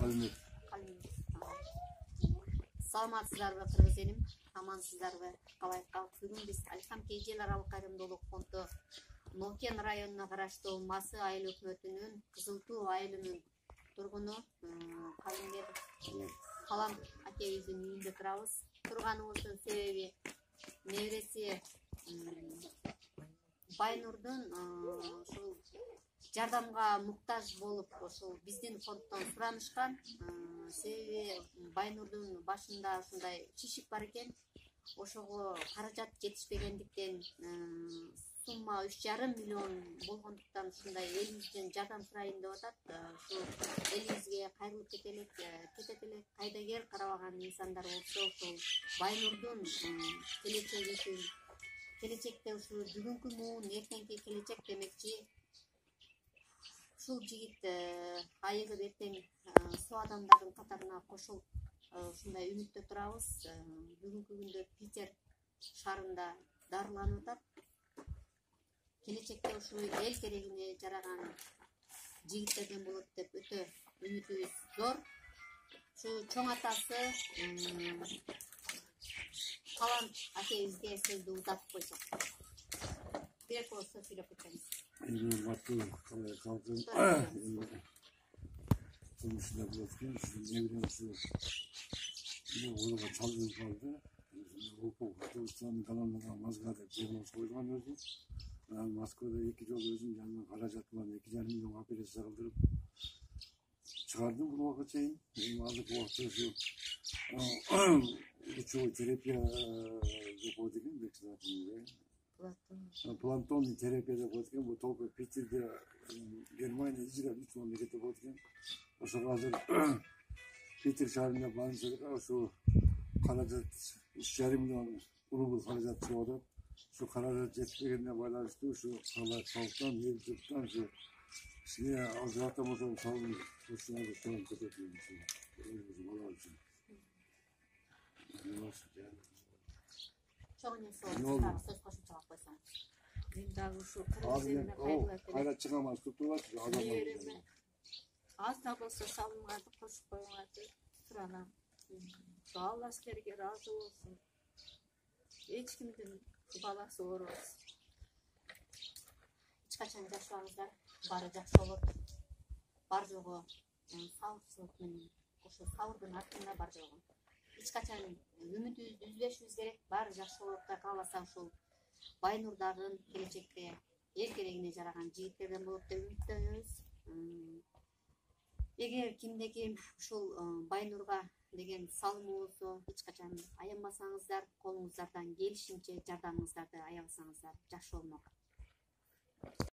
Калимбек. Саламатсыздарбы кыргыз элим, амансыздарбы? Калай калк? Бүгүн биз Аликам КЖ аралык кайрымдуулук фонду Нокен районуна караштуу Масы айыл өкмөтүнүн Кызыл Туу айылынын тургуну Калам акебиздин үйүндө турабыз. Турганыбыздын себеби небереси Байнурдун ушул жардамга муктаж болуп ошол биздин фонддон суранышкан. Себеби Байнурдун башында ушундай шишик бар экен. Ошого каражат жетишпегендиктен сумма 3,5 миллион болгондуктан ушундай элибизден жардам сурайын деп атат. Ушул элибизге кайрылып кетет элек кайдагер карабаган инсандар болсо ушул Байнурдун келечеги үчүн келечекте ушул бүгүнкү муун эртеңки келечек демекчи. Ушул жигит айыгып эртең соо адамдардын катарына кошулуп ушундай үмүттө турабыз. Бүгүнкү күндө Питер шаарында дарыланып атат. Келечекте ушул эл керегине жараган жигиттерден болот деп өтө үмүтүбүз зор. Ушу чоң атасы Калам акебизге сөздү узатып койсок. Керек болсо сүйлөп кетсеңиз. Turmuşuna bırakıyor. Ne bileyim şu onu da çalıyor kaldı. O ustanın kanalına mazgada cebine koyduğum özü. Moskva'da 2 yıl özüm yanına karacatman 2,5 milyon haberi sarıldırıp çıkardım bu vakit şeyin. Benim aldık o vakti şu çoğu terapiya yapıyordum bekledim. Plankton terapiyada yapıyordum. Bu topu Peter'de Germanya icra üç memlekette yapıyordum. O sırada Peter şehrinde bağımsızlık şu karacat 3,5 milyon rubl karacat çıkıyordu. Şu karacat yetmeyene bağlaştı. Şu halktan, yıldıktan şu şimdi azratta motor salın. Şuna da şu an kapatıyoruz. Bizim Allah için. Söz koşup koysam. Ben daha şu kırmızı evine kaydılar. Hayrat çıkamaz tuttular. Az da olsa salınmadı, koşup koymadı. Sıranam. Allah sizlerge razı olsun. Hiç kimden balası olur olsun. Hiç kaçan жашыбаңыздар баары жакшы болот. Бар жогу сабырчылык менен ошо сабырдын артында бар жогу. Hiç kaçan үмүтүбүздү үзбөшүбүз керек. Баары жакшы болот да кааласа ушул Байнурдагы келечекте эл керегине жараган жигиттерден болот деп үмүттөнөбүз. Эгер кимде ким ушул Байнурга деген салымы болсо, hiç качан аянбасаңыздар, колуңуздардан келишинче жардамыңыздарды аябасаңыздар жакшы болмок.